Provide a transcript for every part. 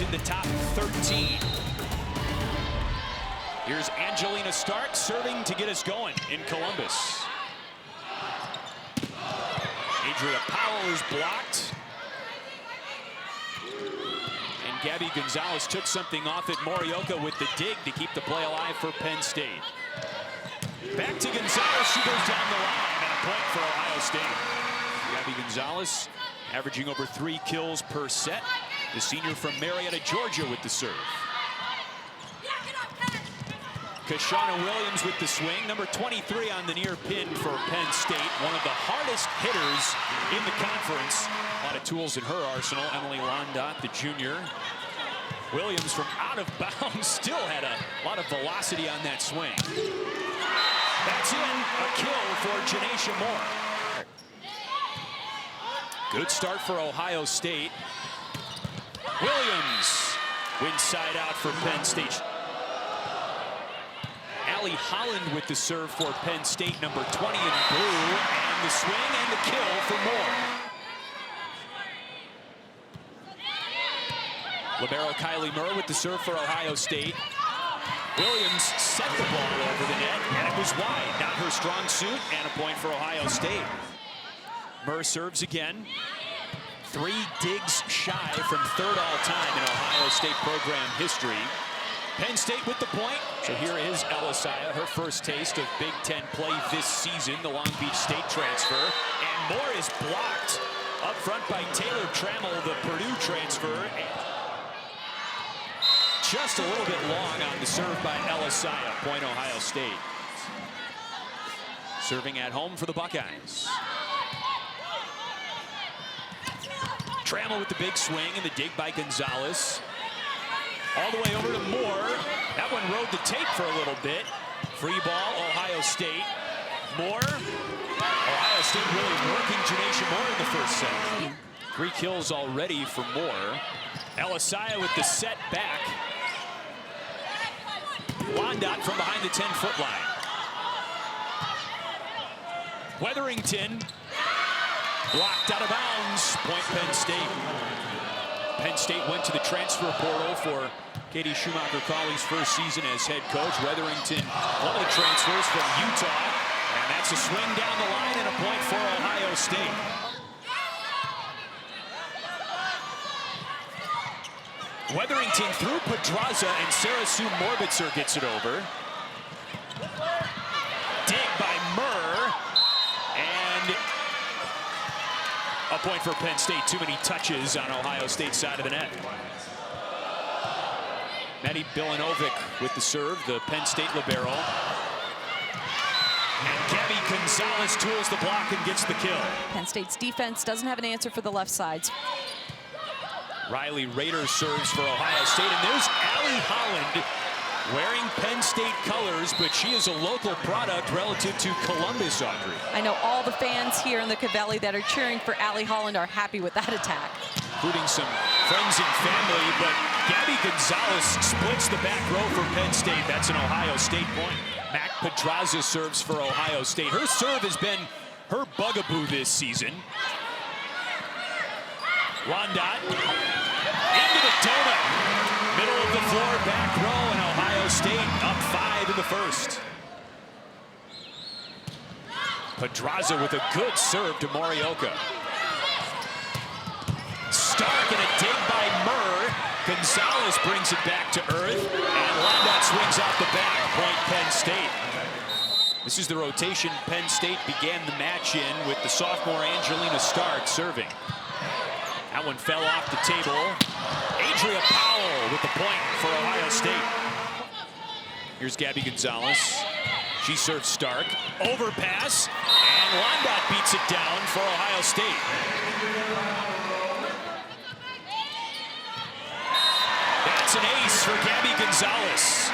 in the top 13. Here's Angelina Stark serving to get us going in Columbus. Adria Powell is blocked. And Gabby Gonzales took something off at Morioka with the dig to keep the play alive for Penn State. Back to Gonzales, she goes down the line, and a point for Ohio State. Gabby Gonzales averaging over 3 kills per set. The senior from Marietta, Georgia with the serve. Kashana Williams with the swing. Number 23 on the near pin for Penn State. One of the hardest hitters in the conference. A lot of tools in her arsenal. Emily Londot, the junior. Williams from out of bounds still had a lot of velocity on that swing. That's in. A kill for Jenaisya Moore. Good start for Ohio State. Williams wins side out for Penn State. Allie Holland with the serve for Penn State, number 20 in blue, and the swing and the kill for Moore. Libero Kylie Murr with the serve for Ohio State. Williams set the ball over the net, and it was wide. Not her strong suit, and a point for Ohio State. Murr serves again. 3 digs shy from third all-time in Ohio State program history. Penn State with the point. So here is Jenaisya, her first taste of Big Ten play this season, the Long Beach State transfer. And Moore is blocked up front by Taylor Trammell, the Purdue transfer. Just a little bit long on the serve by Jenaisya. Point Ohio State. Serving at home for the Buckeyes. Trammell with the big swing and the dig by Gonzales. All the way over to Moore. That one rode the tape for a little bit. Free ball, Ohio State. Moore. Ohio State really working Jenaisya Moore in the first set. 3 kills already for Moore. Jenaisya with the set back. Londot from behind the 10-foot line. Weatherington blocked out of bounds. Point Penn State. Penn State went to the transfer portal for Katie Schumacher-Cawley's first season as head coach. Weatherington, one of the transfers from Utah. And that's a swing down the line and a point for Ohio State. Weatherington through Pedraza, and Sarah Sue Morbitzer gets it over. Dig by Murr. And a point for Penn State. Too many touches on Ohio State's side of the net. Maddie Bilanovic with the serve, the Penn State libero. And Gabby Gonzales tools the block and gets the kill. Penn State's defense doesn't have an answer for the left sides. Riley Rader serves for Ohio State, and there's Allie Holland wearing Penn State colors, but she is a local product relative to Columbus, Audrey. I know all the fans here in the Valley that are cheering for Allie Holland are happy with that attack. Including some friends and family, but Gabby Gonzales splits the back row for Penn State. That's an Ohio State point. Mac Pedraza serves for Ohio State. Her serve has been her bugaboo this season. Londot into the donut. Middle of the floor, back row, and Ohio State up 5 in the first. Pedraza with a good serve to Morioka. Stark and a dig by Murr. Gonzales brings it back to earth, and Londot swings out the back. Point Penn State. This is the rotation Penn State began the match in with the sophomore Angelina Stark serving. That one fell off the table. Adria Powell with the point for Ohio State. Here's Gabby Gonzales. She serves Stark. Overpass. And Londot beats it down for Ohio State. That's an ace for Gabby Gonzales.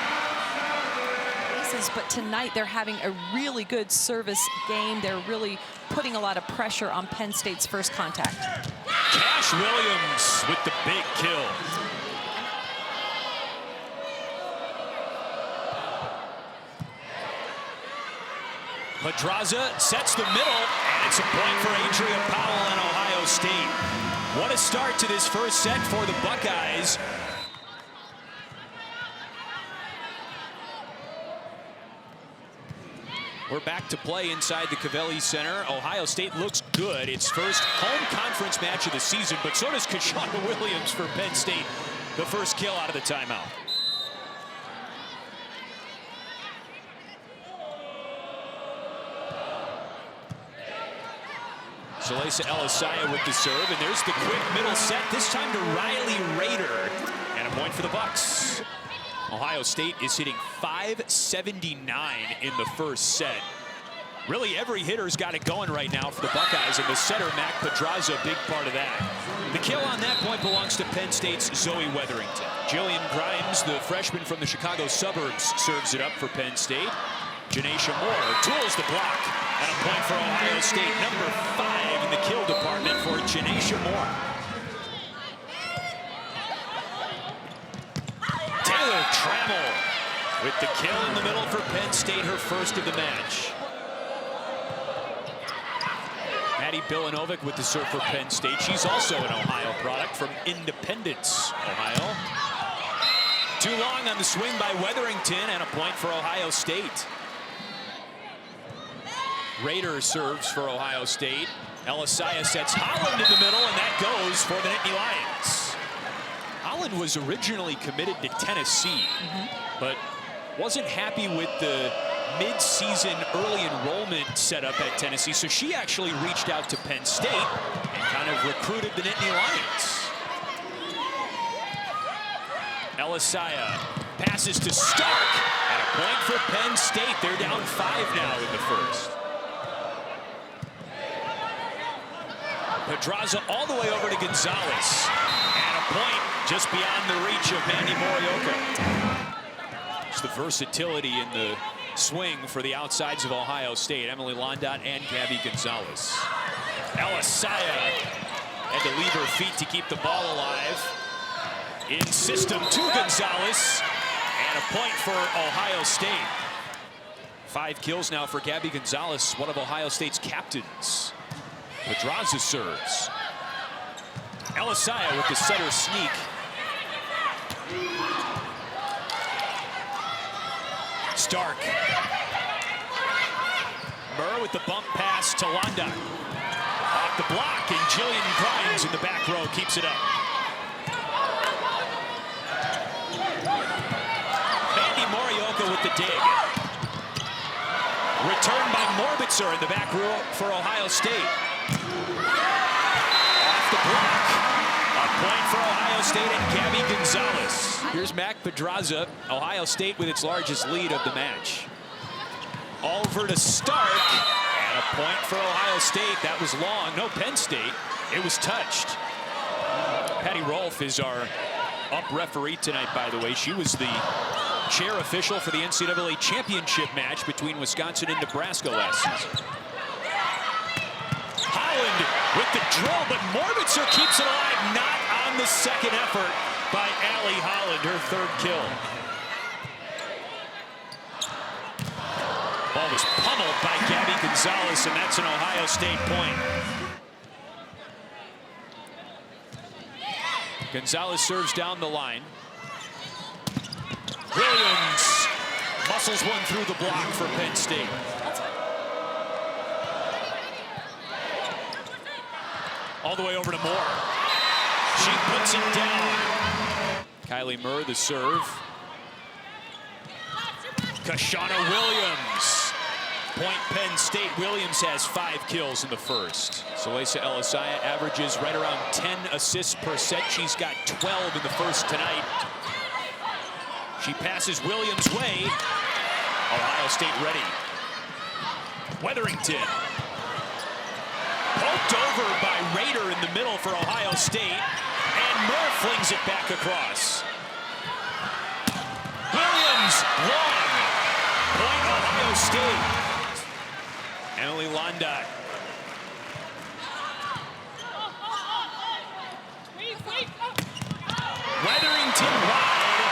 Aces, but tonight they're having a really good service game. They're really putting a lot of pressure on Penn State's first contact. Cash Williams with the big kill. Pedraza sets the middle, and it's a point for Adria Powell and Ohio State. What a start to this first set for the Buckeyes. We're back to play inside the Cavelli Center. Ohio State looks good. Its first home conference match of the season, but so does Kashana Williams for Penn State. The first kill out of the timeout. Jenaisya with the serve, and there's the quick middle set, this time to Riley Rader. And a point for the Bucks. Ohio State is hitting .579 in the first set. Really, every hitter's got it going right now for the Buckeyes, and the setter, Mac Pedraza, a big part of that. The kill on that point belongs to Penn State's Zoe Weatherington. Jillian Grimes, the freshman from the Chicago suburbs, serves it up for Penn State. Jenaisya tools the block, and a point for Ohio State, number 5 in the kill department for Jenaisya Trammell with the kill in the middle for Penn State, her first of the match. Maddie Bilanovic with the serve for Penn State. She's also an Ohio product from Independence, Ohio. Too long on the swing by Weatherington, and a point for Ohio State. Rader serves for Ohio State. Jenaisya sets Holland in the middle, and that goes for the Nittany Lions. Holland was originally committed to Tennessee, but wasn't happy with the mid-season early enrollment setup at Tennessee, so she actually reached out to Penn State and kind of recruited the Nittany Lions. Jenaisya passes to Stark, and a point for Penn State. They're down 5 now in the first. Pedraza all the way over to Gonzales, and a point just beyond the reach of Mandy Morioka. It's the versatility in the swing for the outsides of Ohio State, Emily Londot and Gabby Gonzales. Jenaisya had to leave her feet to keep the ball alive. In system to Gonzales, and a point for Ohio State. 5 kills now for Gabby Gonzales, one of Ohio State's captains. Pedraza serves. Jenaisya with the setter sneak. Stark. Murr with the bump pass to Londot. Off the block, and Jillian Grimes in the back row keeps it up. Mandy Morioka with the dig. Returned by Morbitzer in the back row for Ohio State. Off the block. A point for Ohio State and Gabby Gonzales. Here's Mac Pedraza, Ohio State with its largest lead of the match. Over to Stark, and a point for Ohio State. That was long. No, Penn State. It was touched. Patty Rolfe is our up referee tonight, by the way. She was the chair official for the NCAA championship match between Wisconsin and Nebraska last season. Holland with the drill, but Morbitzer keeps it alive. Not on the second effort by Allie Holland, her 3rd kill. Ball was pummeled by Gabby Gonzales, and that's an Ohio State point. Gonzales serves down the line. Williams muscles one through the block for Penn State. All the way over to Moore. She puts it down. Kylie Murr, the serve. Kashana Williams. Point Penn State. Williams has 5 kills in the first. Jenaisya averages right around 10 assists per set. She's got 12 in the first tonight. She passes Williams' way. Ohio State ready. Weatherington. Poked over by Rader in the middle for Ohio State. And Murr flings it back across. Williams, long. Point Ohio State. Emily Londot. Weatherington wide.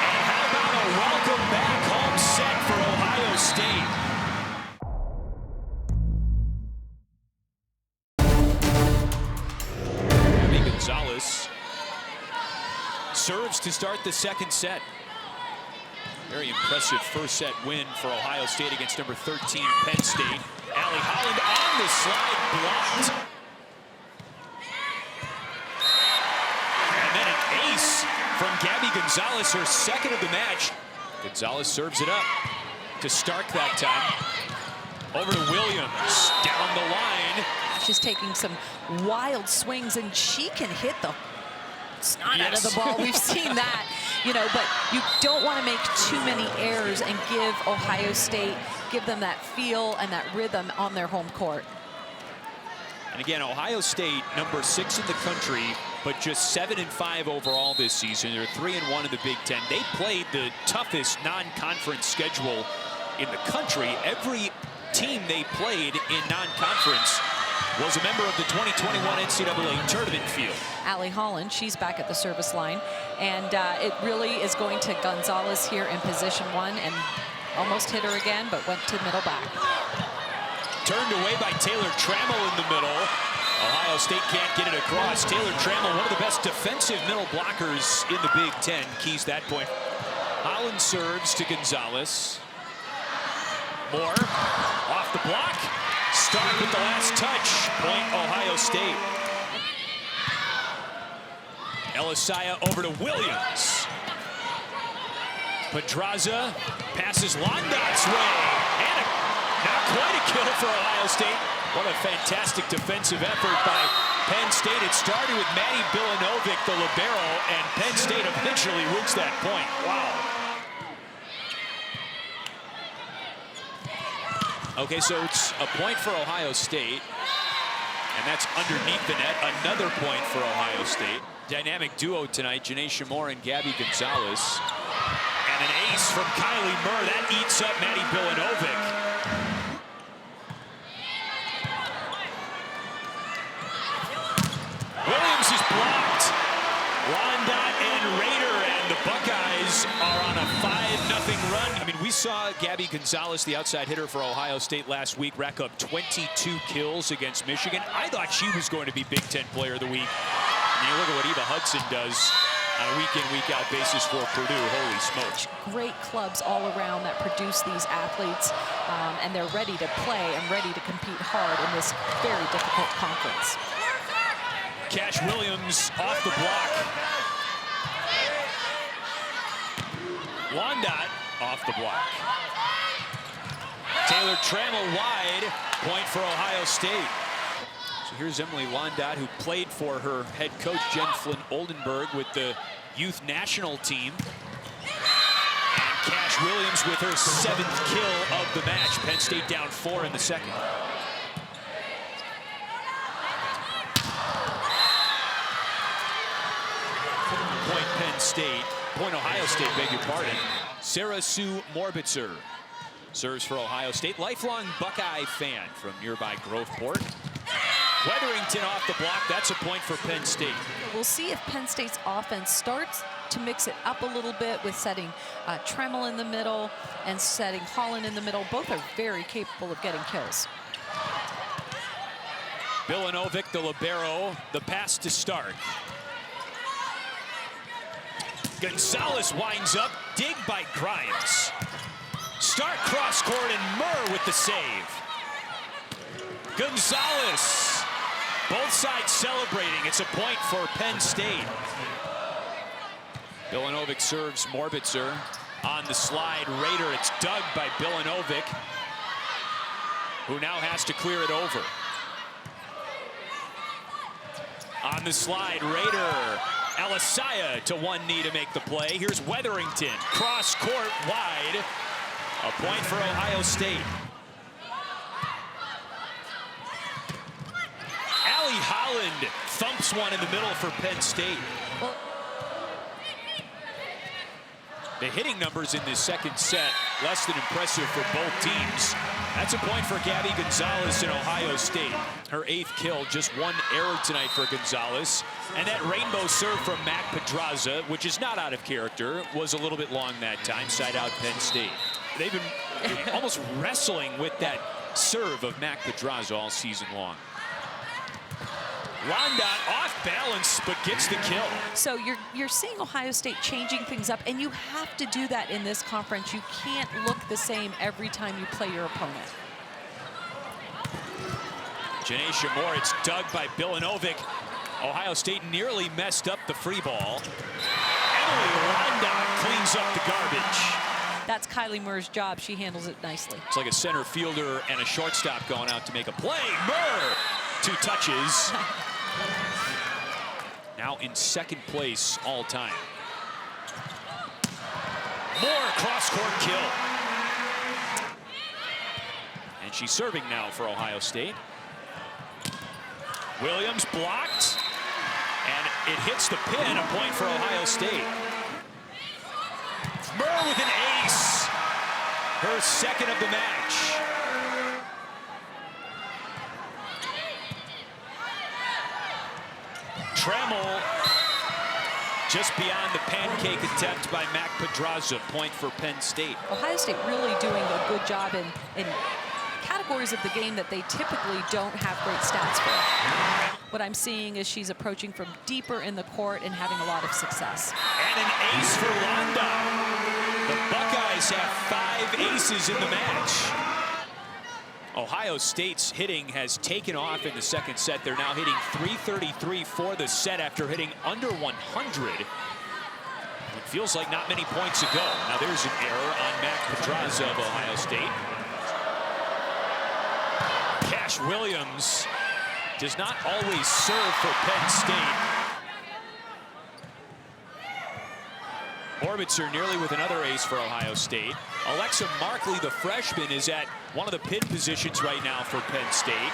And how about a welcome back home set for Ohio State? Gonzales serves to start the second set. Very impressive first set win for Ohio State against number 13 Penn State. Allie Holland on the slide, blocked. And then an ace from Gabby Gonzales, her second of the match. Gonzales serves it up to Stark that time. Over to Williams, down the line. She's taking some wild swings, and she can hit the snot out of the ball. We've seen that, but you don't want to make too many errors and give Ohio State, give them that feel and that rhythm on their home court. And again, Ohio State, number 6 in the country, but just 7-5 overall this season. They're 3-1 in the Big Ten. They played the toughest non-conference schedule in the country. Every team they played in non-conference was a member of the 2021 NCAA tournament field. Allie Holland, she's back at the service line, and it really is going to Gonzales here in position 1, and almost hit her again, but went to middle back. Turned away by Taylor Trammell in the middle. Ohio State can't get it across. Taylor Trammell, one of the best defensive middle blockers in the Big Ten, keys that point. Holland serves to Gonzales. Moore off the block. Stark with the last touch. Point Ohio State. Jenaisya over to Williams. Pedraza passes Londot's way. And not quite a kill for Ohio State. What a fantastic defensive effort by Penn State. It started with Maddie Bilanovic, the libero, and Penn State eventually wins that point. Wow. Okay, so it's a point for Ohio State, and that's underneath the net. Another point for Ohio State. Dynamic duo tonight, Jenaisya Moore and Gabby Gonzales. And an ace from Kylie Murr. That eats up Maddie Bilanovic. Williams is blocked. Londot and Rader, and the Buckeyes are on a 5-0 run. I mean, we saw Gabby Gonzales, the outside hitter for Ohio State last week, rack up 22 kills against Michigan. I thought she was going to be Big Ten Player of the Week. I mean, look at what Eva Hudson does on a week-in, week-out basis for Purdue. Holy smokes. Great clubs all around that produce these athletes, and they're ready to play and ready to compete hard in this very difficult conference. Cash Williams off the block. Londot off the block. Taylor Trammell wide. Point for Ohio State. So here's Emily Londot, who played for her head coach, Jen Flynn Oldenburg, with the youth national team. And Cash Williams with her 7th kill of the match. Penn State down 4 in the second. Point Penn State. Point Ohio State, beg your pardon. Sarah Sue Morbitzer serves for Ohio State. Lifelong Buckeye fan from nearby Groveport. Weatherington off the block. That's a point for Penn State. We'll see if Penn State's offense starts to mix it up a little bit with setting Trammell in the middle and setting Holland in the middle. Both are very capable of getting kills. Bilanovic, the libero, the pass to Stark. Gonzales winds up, dig by Grimes. Stark cross court, and Murr with the save. Gonzales, both sides celebrating. It's a point for Penn State. Bilanovic serves Morbitzer on the slide. Rader, it's dug by Bilanovic, who now has to clear it over. On the slide, Rader. Jenaisya to one knee to make the play. Here's Weatherington, cross court wide. A point for Ohio State. Allie Holland thumps one in the middle for Penn State. The hitting numbers in this second set, less than impressive for both teams. That's a point for Gabby Gonzales in Ohio State. Her 8th kill, just 1 error tonight for Gonzales. And that rainbow serve from Mac Pedraza, which is not out of character, was a little bit long that time, side out Penn State. They've been almost wrestling with that serve of Mac Pedraza all season long. Londot off balance, but gets the kill. So you're seeing Ohio State changing things up, and you have to do that in this conference. You can't look the same every time you play your opponent. Jenaisya Moore, it's dug by Bilanovic. Ohio State nearly messed up the free ball. Emily Londot cleans up the garbage. That's Kylie Murr's job. She handles it nicely. It's like a center fielder and a shortstop going out to make a play. Murr, 2 touches. Now in second place all time. Moore cross-court kill. And she's serving now for Ohio State. Williams blocked, and it hits the pin, a point for Ohio State. Murr with an ace, her second of the match. Trammell just beyond the pancake attempt by Mac Pedraza, point for Penn State. Ohio State really doing a good job in categories of the game that they typically don't have great stats for. What I'm seeing is she's approaching from deeper in the court and having a lot of success. And an ace for Londot. The Buckeyes have 5 aces in the match. Ohio State's hitting has taken off in the second set. They're now hitting .333 for the set after hitting under 100. It feels like not many points ago. Now there's an error on Mac Pedraza of Ohio State. Cash Williams does not always serve for Penn State. Orbitzer nearly with another ace for Ohio State. Alexa Markley, the freshman, is at one of the pin positions right now for Penn State.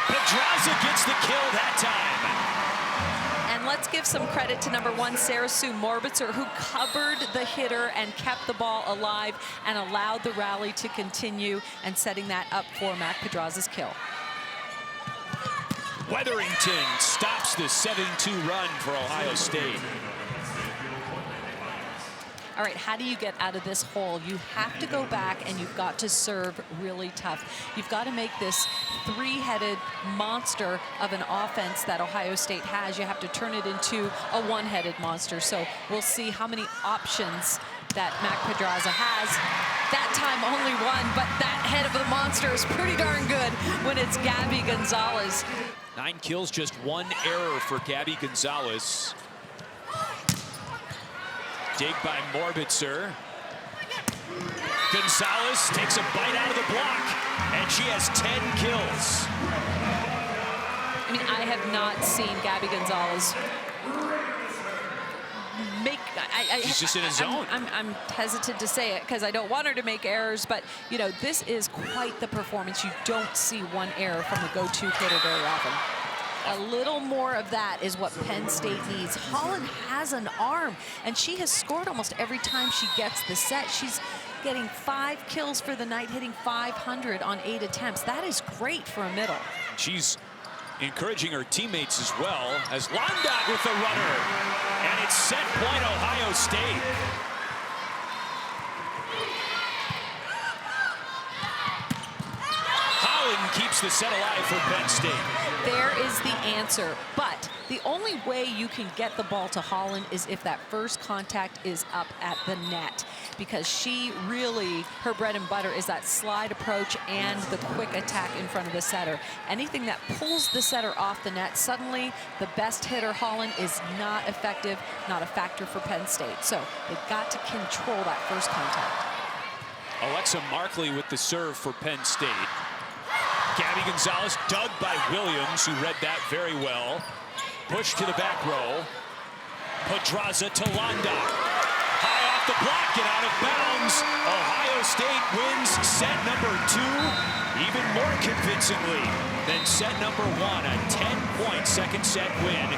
Pedraza gets the kill that time. And let's give some credit to number 1, Sarah Sue Morbitzer, who covered the hitter and kept the ball alive and allowed the rally to continue, and setting that up for Mac Pedraza's kill. Weatherington stops the 7-2 run for Ohio State. All right, how do you get out of this hole? You have to go back and you've got to serve really tough. You've got to make this 3-headed monster of an offense that Ohio State has. You have to turn it into a 1-headed monster. So we'll see how many options that Mac Pedraza has. That time only 1, but that head of the monster is pretty darn good when it's Gabby Gonzales. 9 kills, just 1 error for Gabby Gonzales. Dig by Morbitzer. Gonzales takes a bite out of the block, and she has 10 kills. I mean, I have not seen Gabby Gonzales make... She's just in a zone. I'm hesitant to say it because I don't want her to make errors, but, you know, this is quite the performance. You don't see 1 error from the go-to hitter very often. A little more of that is what Penn State needs. Holland has an arm, and she has scored almost every time she gets the set. She's getting 5 kills for the night, hitting 500 on 8 attempts. That is great for a middle. She's encouraging her teammates as well, as Londot with the runner. And it's set point Ohio State. Holland keeps the set alive for Penn State. There is the answer, but the only way you can get the ball to Holland is if that first contact is up at the net, because she really, her bread and butter is that slide approach and the quick attack in front of the setter. Anything that pulls the setter off the net, suddenly the best hitter, Holland, is not effective, not a factor for Penn State. So they've got to control that first contact. Alexa Markley with the serve for Penn State. Gabby Gonzales dug by Williams, who read that very well. Push to the back row. Pedraza to Londot. High off the block and out of bounds. Ohio State wins set number 2, even more convincingly than set number 1. A 10-point second set win.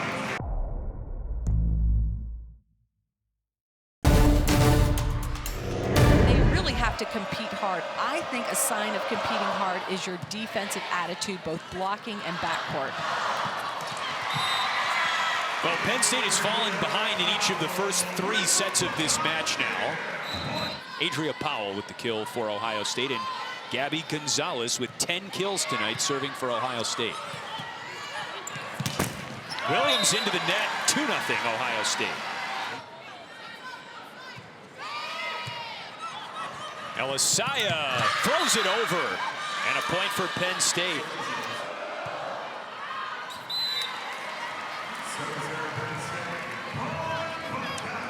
To compete hard. I think a sign of competing hard is your defensive attitude, both blocking and backcourt. Well, Penn State has fallen behind in each of the first 3 sets of this match now. Adria Powell with the kill for Ohio State, and Gabby Gonzales with 10 kills tonight serving for Ohio State. Williams into the net, 2-0 Ohio State. Jenaisya throws it over, and a point for Penn State.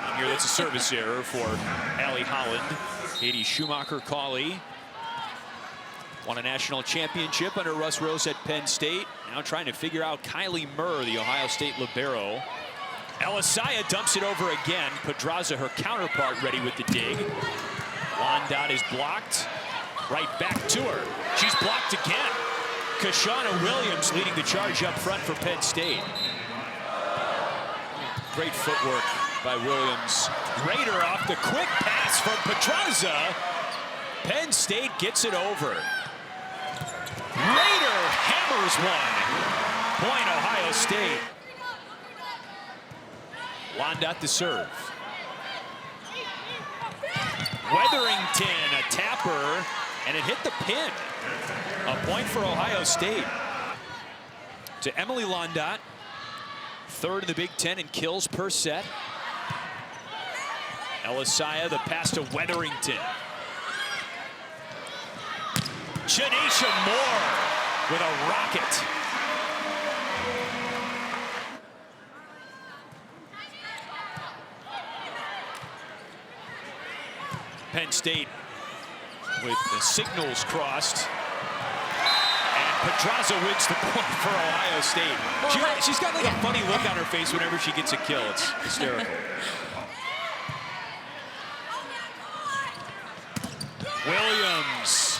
And here, that's a service error for Allie Holland. Katie Schumacher-Cauley won a national championship under Russ Rose at Penn State. Now trying to figure out Kylie Murr, the Ohio State libero. Jenaisya dumps it over again. Pedraza, her counterpart, ready with the dig. Londot is blocked. Right back to her. She's blocked again. Kashana Williams leading the charge up front for Penn State. Great footwork by Williams. Rader off the quick pass from Pedraza. Penn State gets it over. Rader hammers one. Point Ohio State. Londot the serve. Weatherington, a tapper, and it hit the pin. A point for Ohio State. To Emily Londot, third in the Big Ten in kills per set. Jenaisya, the pass to Weatherington. Jenaisya Moore with a rocket. Penn State with the signals crossed. And Pedraza wins the point for Ohio State. She's got like a funny look on her face whenever she gets a kill. It's hysterical. Williams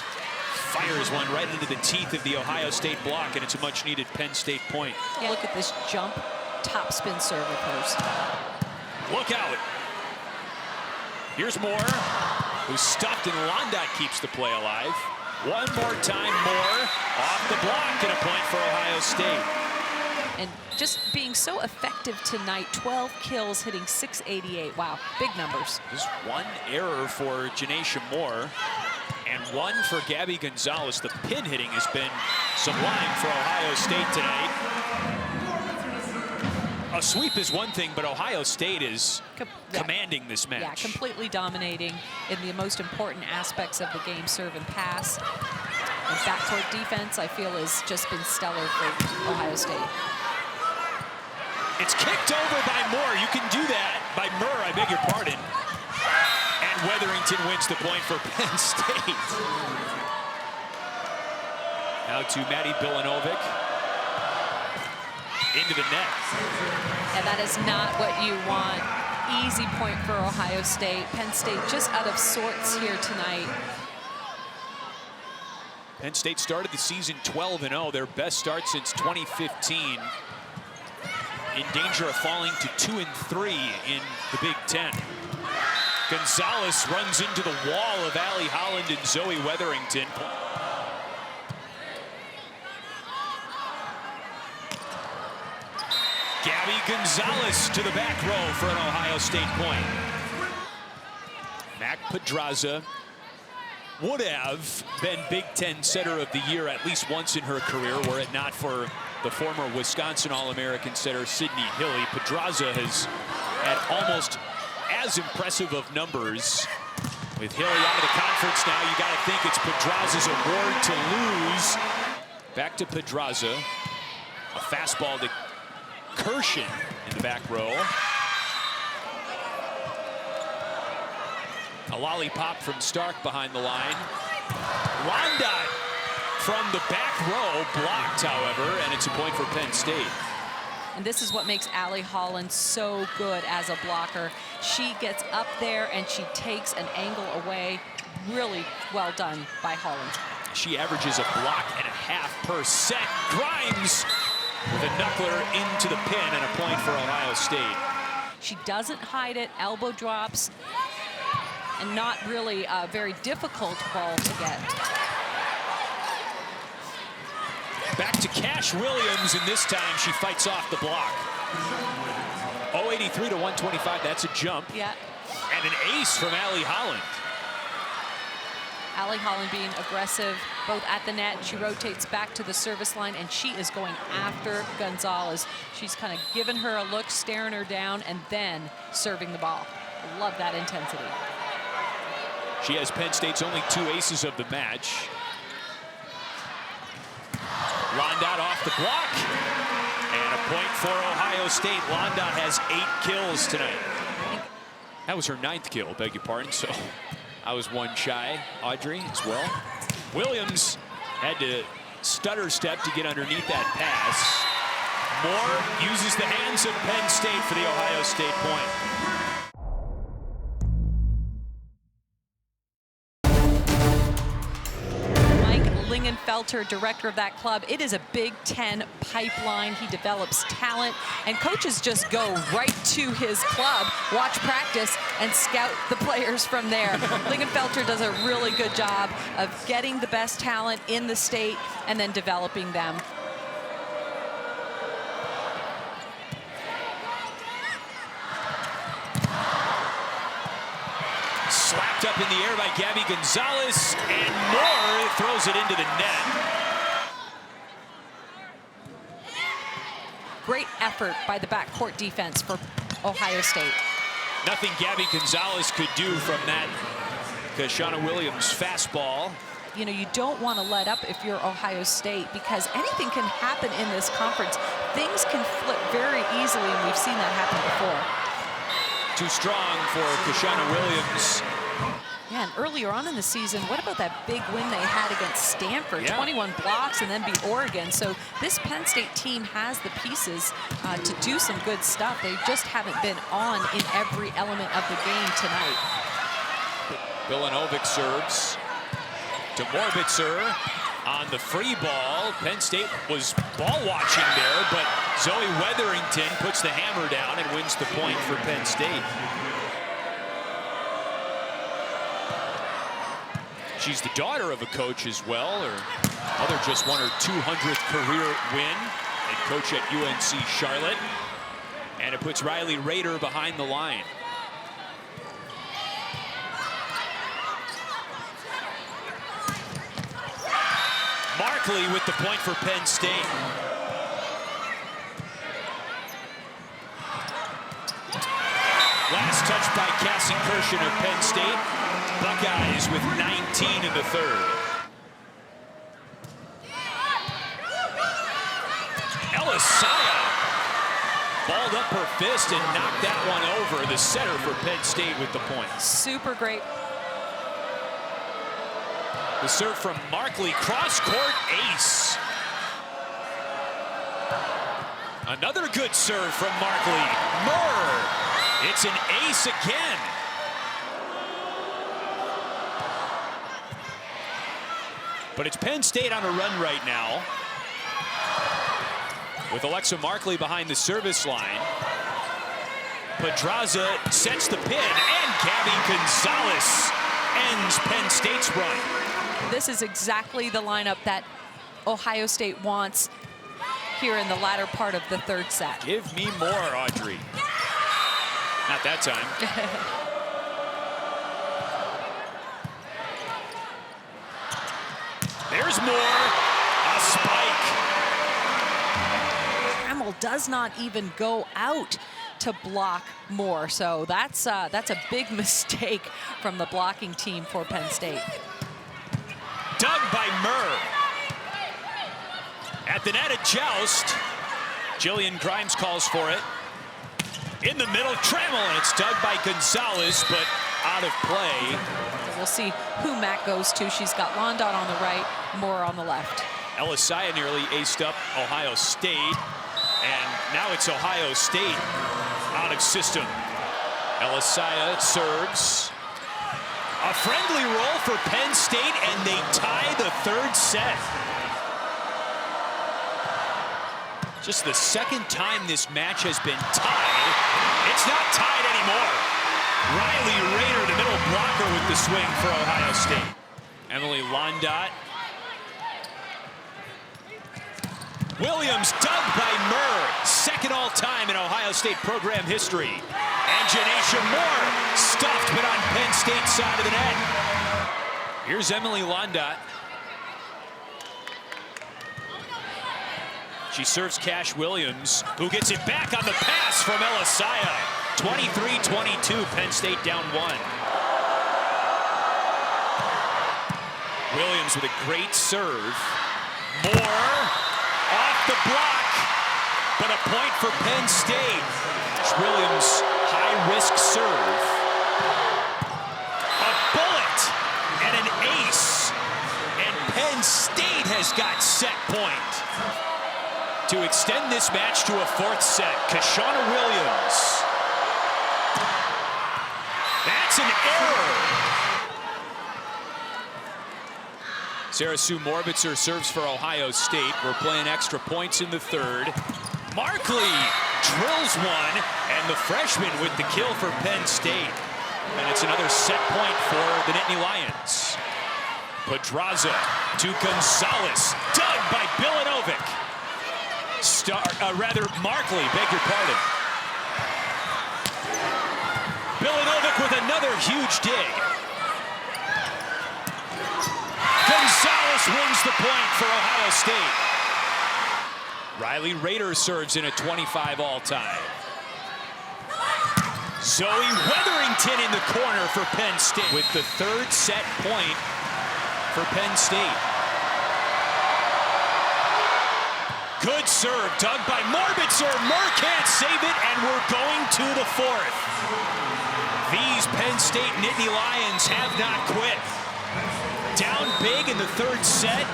fires one right into the teeth of the Ohio State block, and it's a much-needed Penn State point. Yeah, look at this jump top spin serve of hers. Look out. Here's Moore, who's stuffed, and Londot keeps the play alive. One more time, Moore off the block, and a point for Ohio State. And just being so effective tonight, 12 kills, hitting .688. Wow, big numbers. Just one error for Jenaisya Moore, and one for Gabby Gonzales. The pin hitting has been sublime for Ohio State tonight. A sweep is one thing, but Ohio State is commanding this match. Yeah, completely dominating in the most important aspects of the game, serve and pass. And backcourt defense, I feel, has just been stellar for Ohio State. It's kicked over by Moore. You can do that by Murr, I beg your pardon. And Weatherington wins the point for Penn State. Now to Maddie Bilanovic. Into the net. And that is not what you want. Easy point for Ohio State. Penn State just out of sorts here tonight. Penn State started the season 12-0, their best start since 2015. In danger of falling to 2-3 in the Big Ten. Gonzales runs into the wall of Allie Holland and Zoe Weatherington. Gabby Gonzales to the back row for an Ohio State point. Mac Pedraza would have been Big Ten Setter of the Year at least once in her career, were it not for the former Wisconsin All-American setter Sydney Hilly. Pedraza has had almost as impressive of numbers. With Hilly out of the conference now, you got to think it's Pedraza's award to lose. Back to Pedraza. A fastball to Kirshen in the back row. A lollipop from Stark behind the line. Londot from the back row, blocked, however, and it's a point for Penn State. And this is what makes Allie Holland so good as a blocker. She gets up there and she takes an angle away. Really well done by Holland. She averages a block and a half per set. Grimes with a knuckler into the pin, and a point for Ohio State. She doesn't hide it, elbow drops, and not really a very difficult ball to get. Back to Cash Williams, and this time she fights off the block. 083 to 125, that's a jump. Yeah. And an ace from Allie Holland. Allie Holland being aggressive both at the net. She rotates back to the service line, and she is going after Gonzales. She's kind of giving her a look, staring her down, and then serving the ball. Love that intensity. She has Penn State's only 2 aces of the match. Londot off the block. And a point for Ohio State. Londot has 8 kills tonight. That was her 9th kill, beg your pardon. So I was 1 shy, Audrey, as well. Williams had to stutter step to get underneath that pass. Moore uses the hands of Penn State for the Ohio State point. Felter, director of that club. It is a Big Ten pipeline. He develops talent, and coaches just go right to his club, watch practice, and scout the players from there. Lingenfelter does a really good job of getting the best talent in the state and then developing them. Slapped up in the air by Gabby Gonzales, and Moore throws it into the net. Great effort by the backcourt defense for Ohio State. Nothing Gabby Gonzales could do from that Kashana Williams fastball. You know, you don't want to let up if you're Ohio State, because anything can happen in this conference. Things can flip very easily, and we've seen that happen before. Too strong for Kashana Williams. Yeah, and earlier on in the season, what about that big win they had against Stanford? Yeah. 21 blocks and then beat Oregon. So this Penn State team has the pieces to do some good stuff. They just haven't been on in every element of the game tonight. Bilanovic serves to Morbitzer on the free ball. Penn State was ball watching there, but Zoe Wetherington puts the hammer down and wins the point for Penn State. She's the daughter of a coach as well. Her mother just won her 200th career win, head coach at UNC Charlotte. And it puts Riley Rader behind the line. Markley with the point for Penn State. Last touch by Cassie Kirshen of Penn State. Buckeyes with 19 in the third. Jenaisya balled up her fist and knocked that one over. The setter for Penn State with the point. Super great. The serve from Markley, cross-court ace. Another good serve from Markley. Murr, it's an ace again. But it's Penn State on a run right now, with Alexa Markley behind the service line. Pedraza sets the pin, and Gabby Gonzales ends Penn State's run. This is exactly the lineup that Ohio State wants here in the latter part of the third set. Give me more, Audrey. Not that time. There's more. A spike. Trammell does not even go out to block Moore, so that's a big mistake from the blocking team for Penn State. Dug by Murr. At the net, a joust. Jillian Grimes calls for it. In the middle, Trammell, and it's dug by Gonzales, but out of play. We'll see who Matt goes to. She's got Londot on the right, Moore on the left. Jenaisya nearly aced up Ohio State, and now it's Ohio State out of system. Jenaisya serves. A friendly roll for Penn State, and they tie the third set. Just the second time this match has been tied. It's not tied anymore. Riley Rader, the middle blocker with the swing for Ohio State. Emily Londot. Williams dug by Murr, second all-time in Ohio State program history. And Jenaisya Moore stuffed, but on Penn State's side of the net. Here's Emily Londot. She serves Cash Williams, who gets it back on the pass from Jenaisya. 23-22, Penn State down 1. Williams with a great serve. Moore off the block, but a point for Penn State. Williams, high-risk serve. A bullet and an ace. And Penn State has got set point. To extend this match to a 4th set, Kashana Williams. That's an error. Sarah Sue Morbitzer serves for Ohio State. We're playing extra points in the 3rd. Markley drills one, and the freshman with the kill for Penn State. And it's another set point for the Nittany Lions. Pedraza to Gonzales, dug by Bilanovic. Markley, beg your pardon. Bilanovic with another huge dig. Gonzales wins the point for Ohio State. Riley Rader serves in a 25 all-time. Zoe Weatherington in the corner for Penn State with the 3rd set point for Penn State. Good serve, dug by Morbitzer. Murr can't save it, and we're going to the 4th. These Penn State Nittany Lions have not quit. Down big in the 3rd set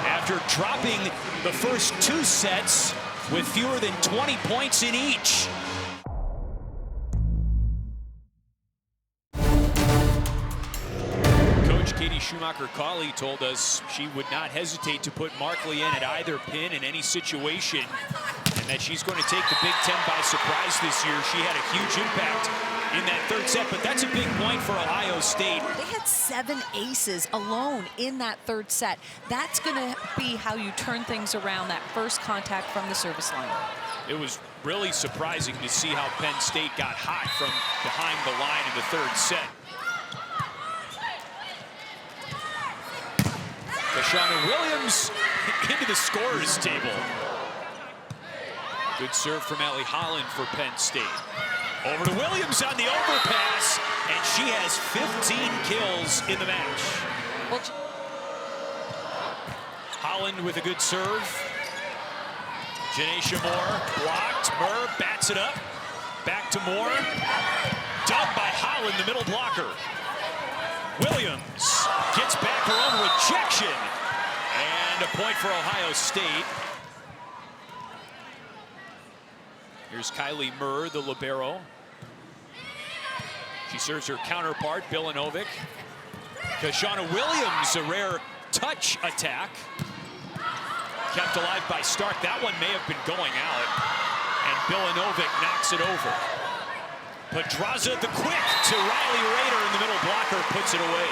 after dropping the first 2 sets with fewer than 20 points in each. Coach Katie Schumacher-Cawley told us she would not hesitate to put Markley in at either pin in any situation, and that she's going to take the Big Ten by surprise this year. She had a huge impact in that 3rd set, but that's a big point for Ohio State. They had 7 aces alone in that 3rd set. That's going to be how you turn things around, that first contact from the service line. It was really surprising to see how Penn State got hot from behind the line in the 3rd set. Kashana Williams into the scorer's table. Good serve from Allie Holland for Penn State. Over to Williams on the overpass, and she has 15 kills in the match. Holland with a good serve. Jenaisya Moore blocked. Murr bats it up. Back to Moore. Dug by Holland, the middle blocker. Williams gets back her own rejection. And a point for Ohio State. Here's Kylie Murr, the libero. She serves her counterpart, Bilanovic. Kashana Williams, a rare touch attack. Kept alive by Stark. That one may have been going out. And Bilanovic knocks it over. Pedraza the quick to Riley Rader in the middle blocker, puts it away.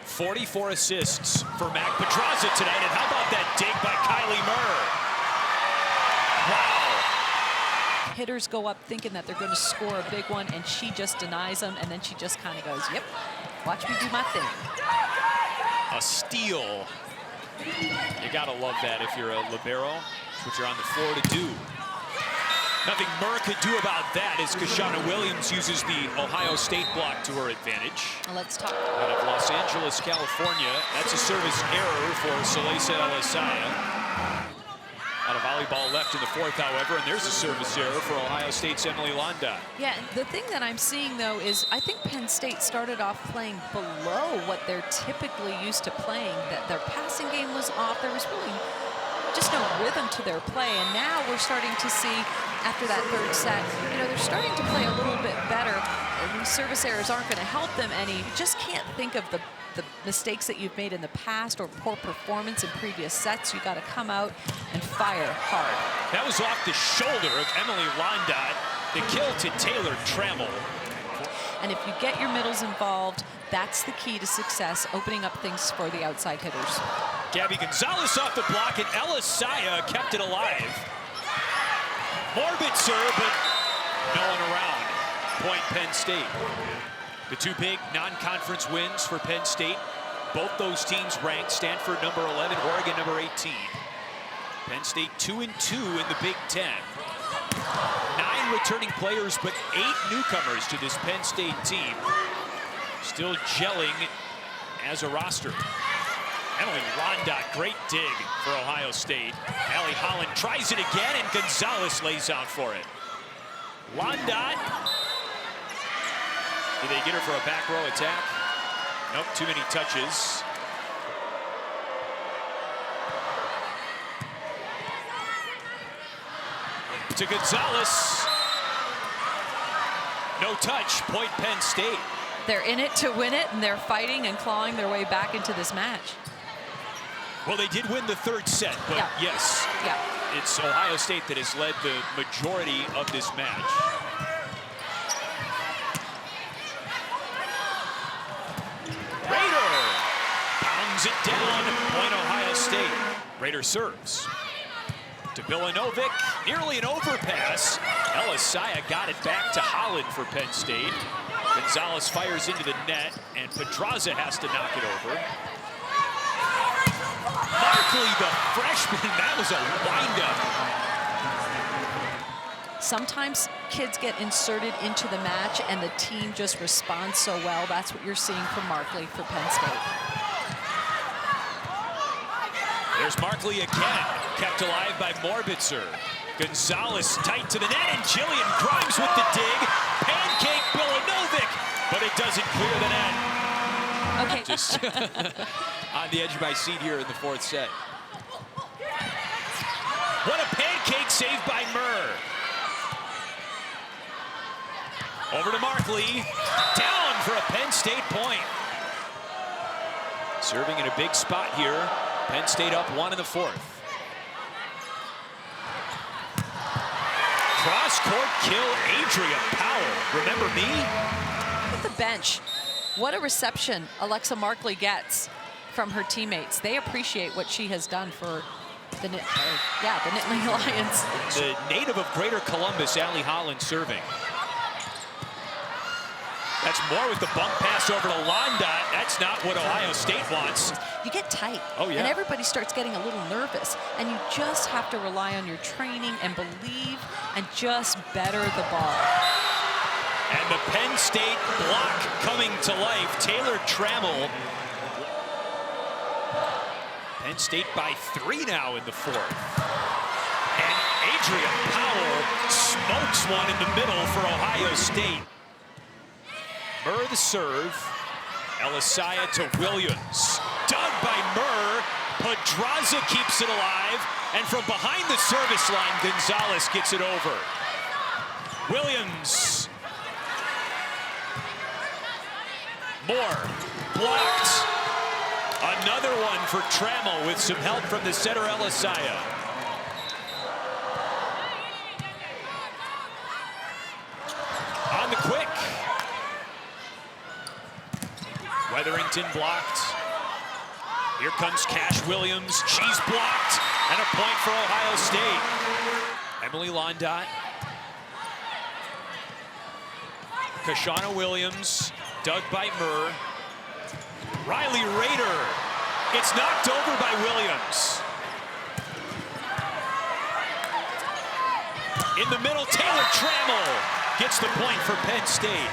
44 assists for Mac Pedraza tonight, and how about that dig by Kylie Murr? Wow. Hitters go up thinking that they're going to score a big one, and she just denies them, and then she just kind of goes, yep, watch me do my thing. A steal. You gotta love that if you're a libero. That's what you're on the floor to do. Nothing Murr could do about that as Kashana Williams uses the Ohio State block to her advantage. Let's talk. Out of Los Angeles, California. That's a service error for Jenaisya. Out of volleyball left in the 4th, however, and there's a service error for Ohio State's Emily Londot. Yeah, the thing that I'm seeing, though, is I think Penn State started off playing below what they're typically used to playing, that their passing game was off. There was really just no rhythm to their play, and now we're starting to see, after that 3rd set, you know, they're starting to play a little bit better, and these service errors aren't going to help them any. You just can't think of the mistakes that you've made in the past or poor performance in previous sets. You got to come out and fire hard. That was off the shoulder of Emily Londot. The kill to Taylor Trammell. And if you get your middles involved, that's the key to success, opening up things for the outside hitters. Gabby Gonzales off the block, and Jenaisya kept it alive. Morbitzer, but no one around. point Penn State. The two big non-conference wins for Penn State. Both those teams ranked. Stanford number 11, Oregon number 18. Penn State 2-2 in the Big Ten. 9 returning players, but 8 newcomers to this Penn State team. Still gelling as a roster. Emily Rondat, great dig for Ohio State. Allie Holland tries it again, and Gonzales lays out for it. Rondat. Did they get her for a back row attack? Nope, too many touches. To Gonzales. No touch, point Penn State. They're in it to win it, and they're fighting and clawing their way back into this match. Well, they did win the third set, but yeah. Yes, yeah. It's Ohio State that has led the majority of this match. Raider pounds it down, point Ohio State. Raider serves to Vilanovic, nearly an overpass. Jenaisya got it back to Holland for Penn State. Gonzales fires into the net, and Pedraza has to knock it over. Markley, the freshman, that was a windup. Sometimes kids get inserted into the match and the team just responds so well. That's what you're seeing from Markley for Penn State. There's Markley again, kept alive by Morbitzer. Gonzales tight to the net, and Jillian Grimes with the dig. Pancake Vilanovic, but it doesn't clear the net. Okay. Just on the edge of my seat here in the fourth set. What a pancake save by Murr. Over to Markley, down for a Penn State point. Serving in a big spot here. Penn State up 1 in the fourth. Cross-court kill, Adria Powell. Remember me? Look at the bench. What a reception Alexa Markley gets from her teammates. They appreciate what she has done for the Nittany Lions. The native of Greater Columbus, Allie Holland, serving. That's more with the bump pass over to Rondat. That's not what Ohio State wants. You get tight, oh, yeah. and everybody starts getting a little nervous, and you just have to rely on your training and believe and just better the ball. And the Penn State block coming to life. Taylor Trammell. Penn State by 3 now in the fourth. And Adria Powell smokes one in the middle for Ohio State. Murr the serve. Jenaisya to Williams. Dug by Murr. Pedraza keeps it alive. And from behind the service line, Gonzales gets it over. Williams. Moore. Blocked. Another one for Trammell with some help from the setter, Jenaisya. On the quick. Weatherington blocked. Here comes Cash Williams. She's blocked. And a point for Ohio State. Emily Rondat. Kashana Williams. Dug by Murr. Riley Raider. It's knocked over by Williams. In the middle, Taylor Trammell gets the point for Penn State.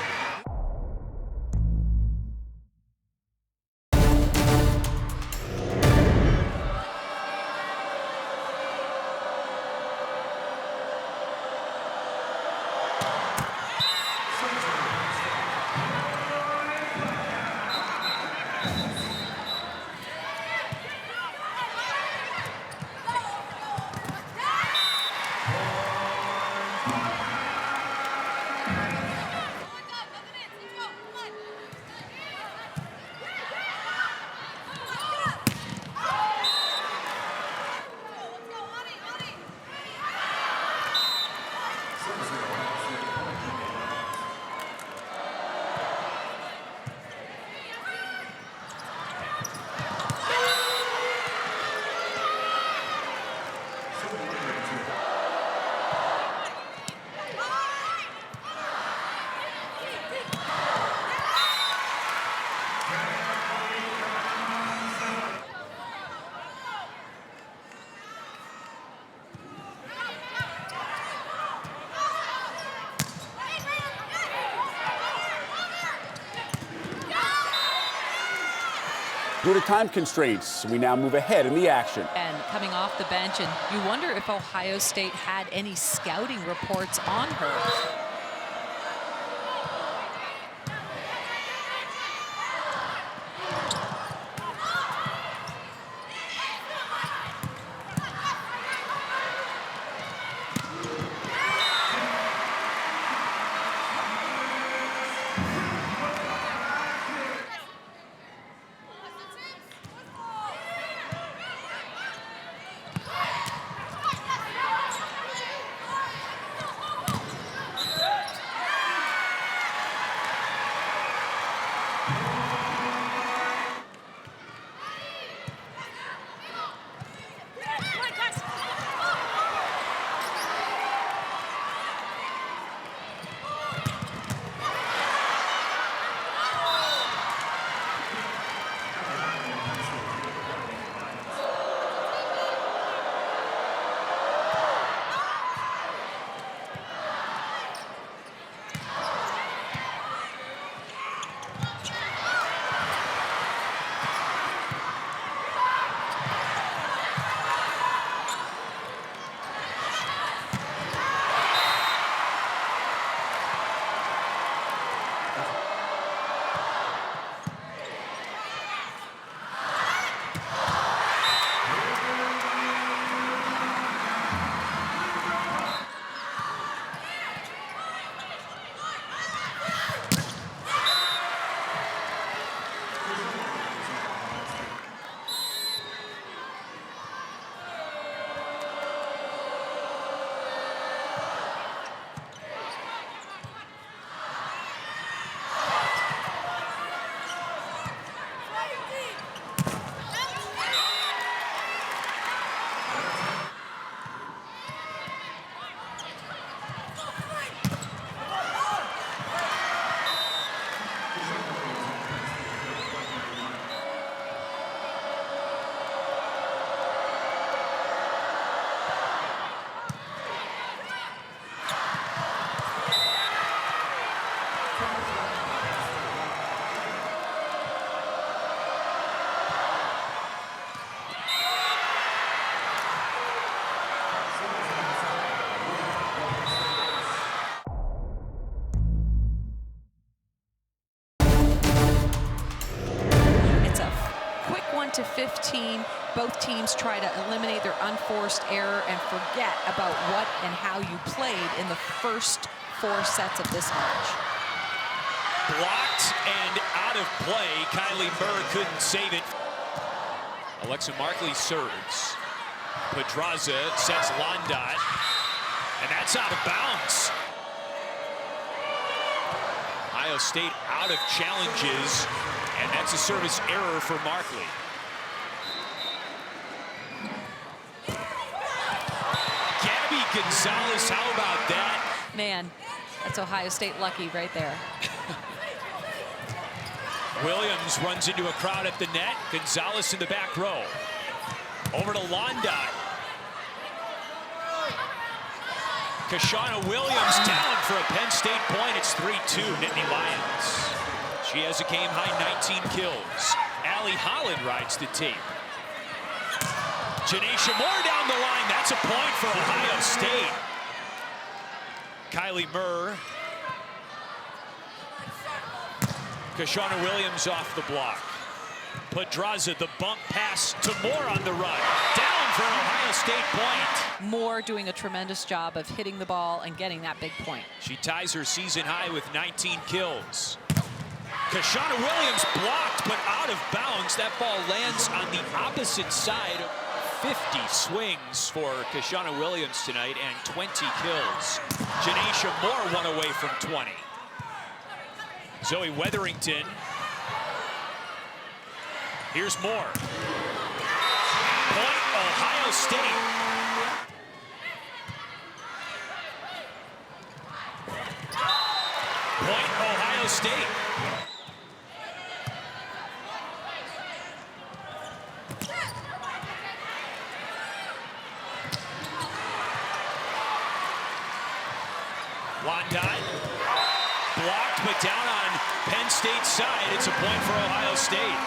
Due to time constraints, we now move ahead in the action. And coming off the bench, and you wonder if Ohio State had any scouting reports on her. To 15, both teams try to eliminate their unforced error and forget about what and how you played in the first 4 sets of this match. Blocked and out of play. Kylie Murr couldn't save it. Alexa Markley serves. Pedraza sets Londot, and that's out of bounds. Ohio State out of challenges, and that's a service error for Markley. Gabby Gonzales, how about that? Man, that's Ohio State lucky right there. Williams runs into a crowd at the net. Gonzales in the back row. Over to Londot. Kashana Williams down for a Penn State point. It's 3-2 Nittany Lions. She has a game-high 19 kills. Allie Holland rides the tape. Jenaisya down the line. That's a point for Ohio State. Kylie Murr. Kashana Williams off the block. Pedraza, the bump pass to Moore on the run. Down for an Ohio State point. Moore doing a tremendous job of hitting the ball and getting that big point. She ties her season high with 19 kills. Kashana Williams blocked, but out of bounds. That ball lands on the opposite side. 50 swings for Kashana Williams tonight and 20 kills. Jenaisya Moore one away from 20. Zoe Wetherington. Here's Moore. Point Ohio State. Point Ohio State. Londot. Blocked, but down on Penn State's side. It's a point for Ohio State.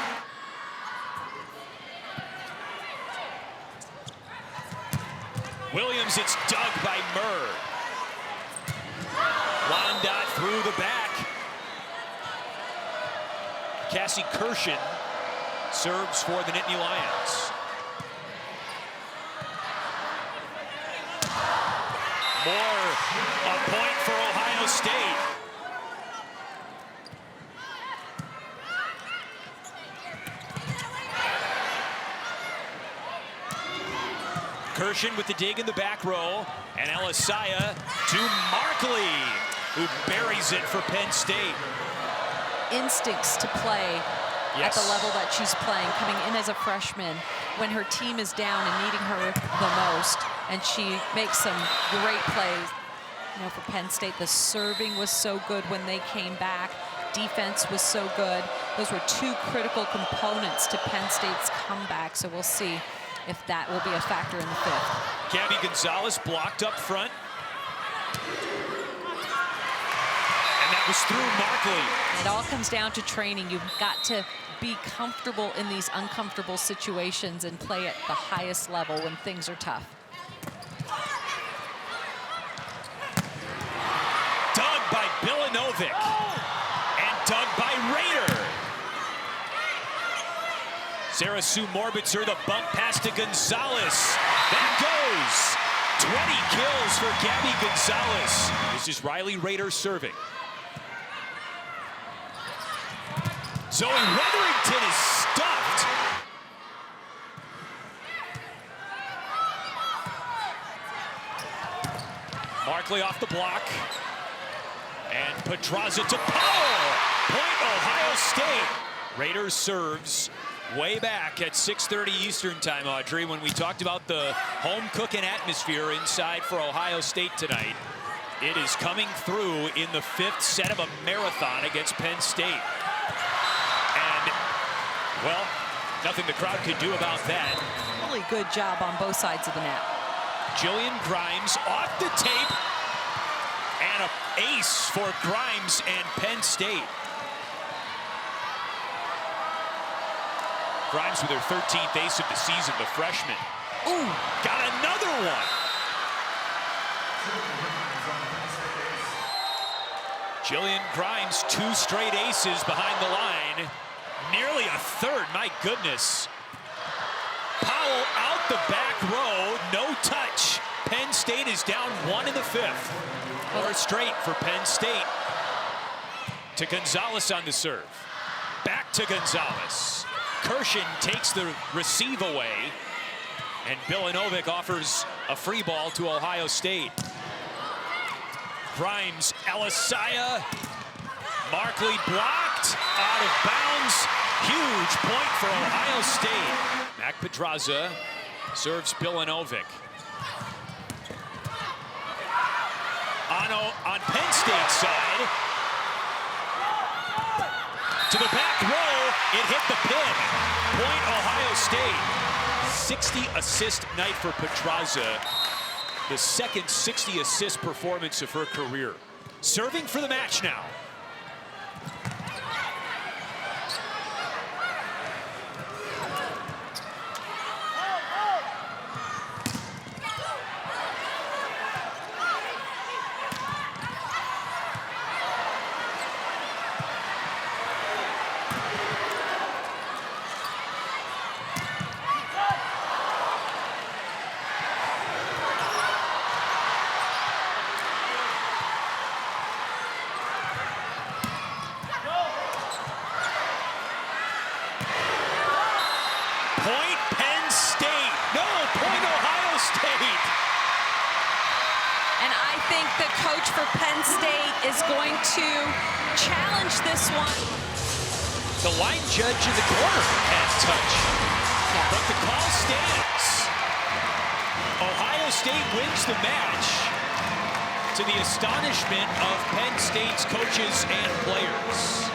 Williams, it's dug by Murr. Wandot through the back. Cassie Kirshen serves for the Nittany Lions. More a point for Ohio State. Kirshen with the dig in the back row, and Jenaisya to Markley, who buries it for Penn State. Instincts to play at the level that she's playing, coming in as a freshman when her team is down and needing her the most, and she makes some great plays. You know, for Penn State, the serving was so good when they came back. Defense was so good. Those were two critical components to Penn State's comeback, so we'll see if that will be a factor in the fifth. Gabby Gonzales blocked up front. And that was through Markley. It all comes down to training. You've got to be comfortable in these uncomfortable situations and play at the highest level when things are tough. Dug by Bilanovic. And dug by Raider. Sarah Sue Morbitzer, the bump pass to Gonzales. That goes. 20 kills for Gabby Gonzales. This is Riley Raider serving. Zoe Wetherington is stuffed. Markley off the block. And Pedraza to Powell. Point Ohio State. Raiders serves way back at 6:30 Eastern time, Audrey, when we talked about the home cooking atmosphere inside for Ohio State tonight. It is coming through in the fifth set of a marathon against Penn State. And, well, nothing the crowd could do about that. Really good job on both sides of the net. Jillian Grimes off the tape. And an ace for Grimes and Penn State. Grimes with her 13th ace of the season, the freshman. Ooh, got another one. Jillian Grimes, 2 straight aces behind the line. Nearly a third, my goodness. Powell out the back row, no touch. Penn State is down 1 in the fifth. 4 straight for Penn State. To Gonzales on the serve. Back to Gonzales. Kirshen takes the receive away, and Bilanovic offers a free ball to Ohio State. Grimes, Jenaisya, Markley blocked, out of bounds. Huge point for Ohio State. Mac Pedraza serves Bilanovic. On Penn State's side, to the back row, it hit the pin. Point Ohio State. 60-assist night for Pedraza. The second 60-assist performance of her career. Serving for the match now. Point Penn State. No, point Ohio State. And I think the coach for Penn State is going to challenge this one. The line judge in the corner can't touch. Yeah. But the call stands. Ohio State wins the match, to the astonishment of Penn State's coaches and players.